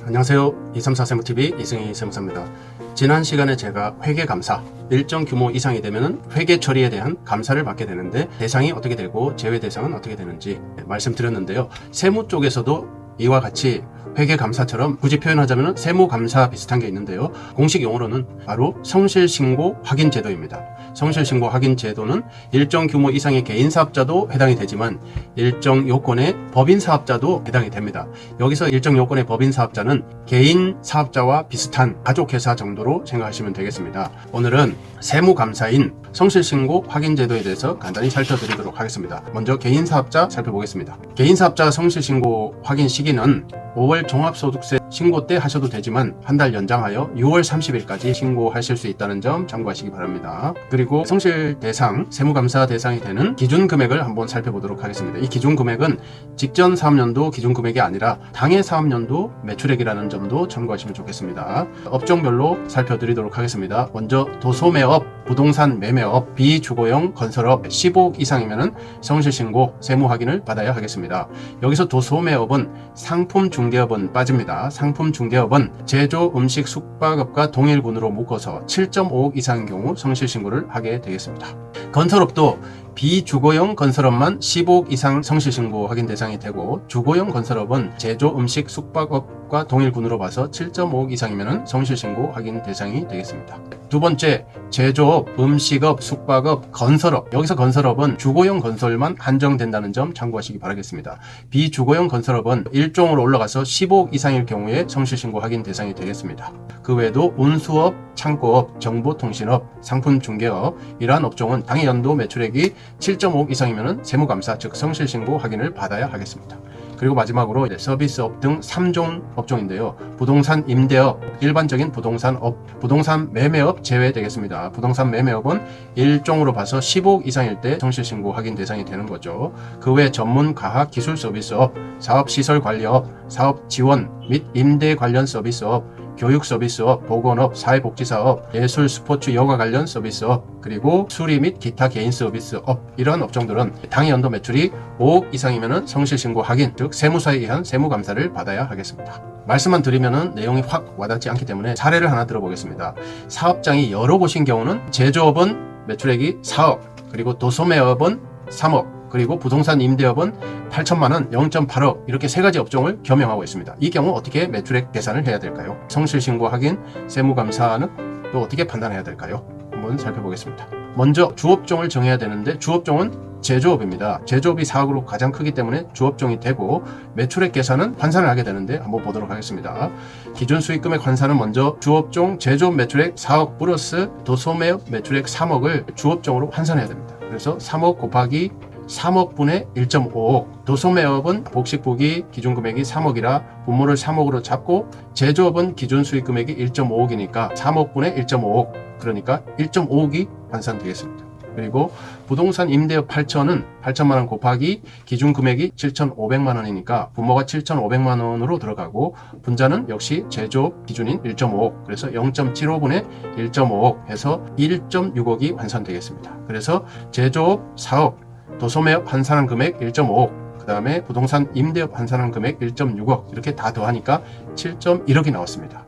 안녕하세요. 234 세무TV 이승희 세무사입니다. 지난 시간에 제가 회계감사, 일정 규모 이상이 되면 회계 처리에 대한 감사를 받게 되는데 대상이 어떻게 되고 제외 대상은 어떻게 되는지 말씀드렸는데요. 세무 쪽에서도 이와 같이 회계감사처럼 굳이 표현하자면 세무감사 비슷한 게 있는데요. 공식 용어로는 바로 성실신고 확인제도입니다. 성실신고 확인제도는 일정 규모 이상의 개인사업자도 해당이 되지만 일정 요건의 법인사업자도 해당이 됩니다. 여기서 일정 요건의 법인사업자는 개인사업자와 비슷한 가족회사 정도로 생각하시면 되겠습니다. 오늘은 세무감사인 성실신고 확인제도에 대해서 간단히 살펴드리도록 하겠습니다. 먼저 개인사업자 살펴보겠습니다. 개인사업자 성실신고 확인 시기는 5월 종합소득세 신고 때 하셔도 되지만 한 달 연장하여 6월 30일까지 신고하실 수 있다는 점 참고하시기 바랍니다. 그리고 성실 대상, 세무감사 대상이 되는 기준 금액을 한번 살펴보도록 하겠습니다. 이 기준 금액은 직전 사업년도 기준 금액이 아니라 당해 사업년도 매출액이라는 점도 참고하시면 좋겠습니다. 업종별로 살펴드리도록 하겠습니다. 먼저 도소매업, 부동산 매매업, 비주거용 건설업 15억 이상이면 성실신고 세무 확인을 받아야 하겠습니다. 여기서 도소매업은 상품 중개업은 빠집니다. 상품 중개업은 제조, 음식, 숙박업과 동일군으로 묶어서 7.5억 이상인 경우 성실신고를 하게 되겠습니다. 건설업도 비주거용 건설업만 15억 이상 성실신고 확인 대상이 되고 주거용 건설업은 제조, 음식, 숙박업과 동일군으로 봐서 7.5억 이상이면 성실신고 확인 대상이 되겠습니다. 두 번째, 제조업, 음식업, 숙박업, 건설업. 여기서 건설업은 주거용 건설만 한정된다는 점 참고하시기 바라겠습니다. 비주거용 건설업은 일종으로 올라가서 15억 이상일 경우에 성실신고 확인 대상이 되겠습니다. 그 외에도 운수업, 창고업, 정보통신업, 상품중개업 이러한 업종은 당해 연도 매출액이 7.5억 이상이면 세무감사 즉 성실신고 확인을 받아야 하겠습니다. 그리고 마지막으로 서비스업 등 3종 업종인데요. 부동산 임대업, 일반적인 부동산업, 부동산 매매업 제외되겠습니다. 부동산 매매업은 일종으로 봐서 15억 이상일 때 성실신고 확인 대상이 되는 거죠. 그 외 전문 과학 기술 서비스업, 사업시설 관리업, 사업 지원 및 임대 관련 서비스업, 교육 서비스업, 보건업, 사회복지사업, 예술, 스포츠, 여가 관련 서비스업, 그리고 수리 및 기타 개인 서비스업 이런 업종들은 당해 연도 매출이 5억 이상이면 성실신고 확인, 즉 세무사에 의한 세무감사를 받아야 하겠습니다. 말씀만 드리면 내용이 확 와닿지 않기 때문에 사례를 하나 들어보겠습니다. 사업장이 여러 곳인 경우는 제조업은 매출액이 4억, 그리고 도소매업은 3억, 그리고 부동산 임대업은 8천만원, 0.8억 이렇게 세 가지 업종을 겸용하고 있습니다. 이 경우 어떻게 매출액 계산을 해야 될까요? 성실신고 확인, 세무감사는 또 어떻게 판단해야 될까요? 한번 살펴보겠습니다. 먼저 주업종을 정해야 되는데 주업종은 제조업입니다. 제조업이 4억으로 가장 크기 때문에 주업종이 되고 매출액 계산은 환산을 하게 되는데 한번 보도록 하겠습니다. 기준 수익금액 환산은 먼저 주업종 제조업 매출액 4억 플러스 도소매업 매출액 3억을 주업종으로 환산해야 됩니다. 그래서 3억 곱하기 3억 분의 1.5억. 도소매업은 복식부기 기준금액이 3억이라 분모를 3억으로 잡고 제조업은 기준 수익금액이 1.5억이니까 3억 분의 1.5억 그러니까 1.5억이 환산되겠습니다. 그리고 부동산 임대업 8천은 8천만원 곱하기 기준금액이 7,500만원이니까 분모가 7,500만원으로 들어가고 분자는 역시 제조업 기준인 1.5억 그래서 0.75분의 1.5억 해서 1.6억이 환산되겠습니다. 그래서 제조업 4억 도소매업 환산한 금액 1.5억, 그 다음에 부동산 임대업 환산한 금액 1.6억 이렇게 다 더하니까 7.1억이 나왔습니다.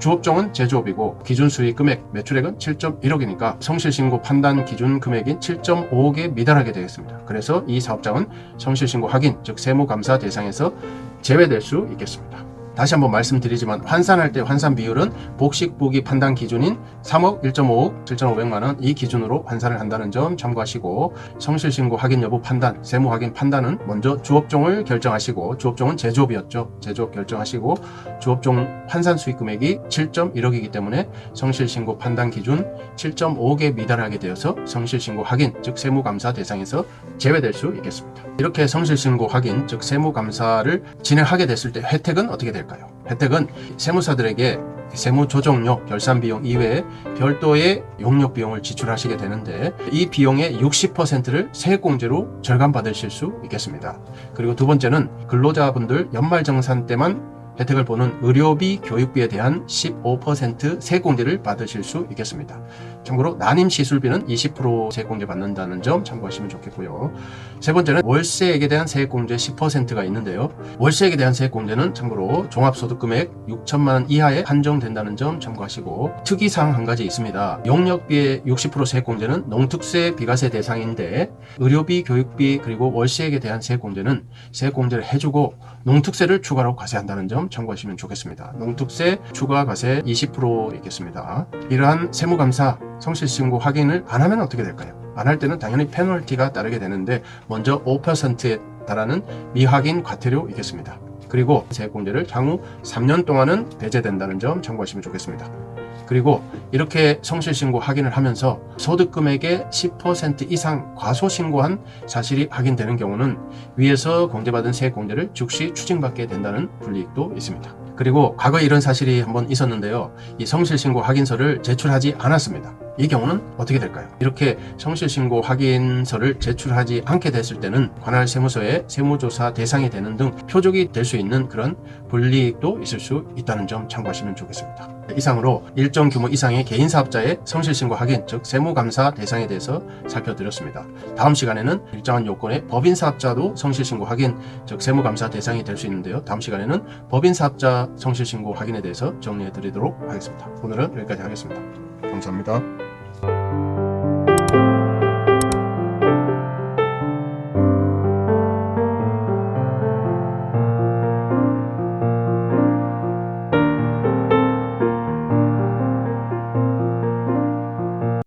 주업종은 제조업이고 기준 수익 금액 매출액은 7.1억이니까 성실신고 판단 기준 금액인 7.5억에 미달하게 되겠습니다. 그래서 이 사업장은 성실신고 확인 즉 세무감사 대상에서 제외될 수 있겠습니다. 다시 한번 말씀드리지만 환산할 때 환산 비율은 복식부기 판단 기준인 3억, 1.5억, 7,500만원 이 기준으로 환산을 한다는 점 참고하시고 성실신고 확인 여부 판단, 세무 확인 판단은 먼저 주업종을 결정하시고 주업종은 제조업이었죠. 제조업 결정하시고 주업종 환산 수익 금액이 7.1억이기 때문에 성실신고 판단 기준 7.5억에 미달하게 되어서 성실신고 확인 즉 세무감사 대상에서 제외될 수 있겠습니다. 이렇게 성실신고 확인 즉 세무감사를 진행하게 됐을 때 혜택은 어떻게 될까요? 혜택은 세무사들에게 세무조정료, 결산비용 이외에 별도의 용역비용을 지출하시게 되는데 이 비용의 60%를 세액공제로 절감받으실 수 있겠습니다. 그리고 두 번째는 근로자분들 연말정산 때만 혜택을 보는 의료비, 교육비에 대한 15% 세공제를 받으실 수 있겠습니다. 참고로 난임 시술비는 20% 세액공제 받는다는 점 참고하시면 좋겠고요. 세 번째는 월세액에 대한 세액공제 10%가 있는데요. 월세액에 대한 세액공제는 참고로 종합소득금액 6천만 원 이하에 한정된다는 점 참고하시고, 특이사항 한 가지 있습니다. 용역비의 60% 세액공제는 농특세 비과세 대상인데 의료비, 교육비 그리고 월세액에 대한 세액공제는 세액공제를 해주고 농특세를 추가로 과세한다는 점 참고하시면 좋겠습니다. 농특세 추가 과세 20% 있겠습니다. 이러한 세무감사 성실신고 확인을 안 하면 어떻게 될까요? 안 할 때는 당연히 페널티가 따르게 되는데, 먼저 5%에 달하는 미확인 과태료 있겠습니다. 그리고 세액공제를 향후 3년 동안은 배제된다는 점 참고하시면 좋겠습니다. 그리고 이렇게 성실신고 확인을 하면서 소득금액의 10% 이상 과소신고한 사실이 확인되는 경우는 위에서 공제받은 세액공제를 즉시 추징받게 된다는 불이익도 있습니다. 그리고 과거에 이런 사실이 한번 있었는데요. 이 성실신고 확인서를 제출하지 않았습니다. 이 경우는 어떻게 될까요? 이렇게 성실신고 확인서를 제출하지 않게 됐을 때는 관할 세무서에 세무조사 대상이 되는 등 표적이 될 수 있는 그런 불이익도 있을 수 있다는 점 참고하시면 좋겠습니다. 이상으로 일정 규모 이상의 개인사업자의 성실신고 확인, 즉 세무감사 대상에 대해서 살펴드렸습니다. 다음 시간에는 일정한 요건의 법인사업자도 성실신고 확인, 즉 세무감사 대상이 될 수 있는데요. 다음 시간에는 법인사업자 성실신고 확인에 대해서 정리해드리도록 하겠습니다. 오늘은 여기까지 하겠습니다. 감사합니다.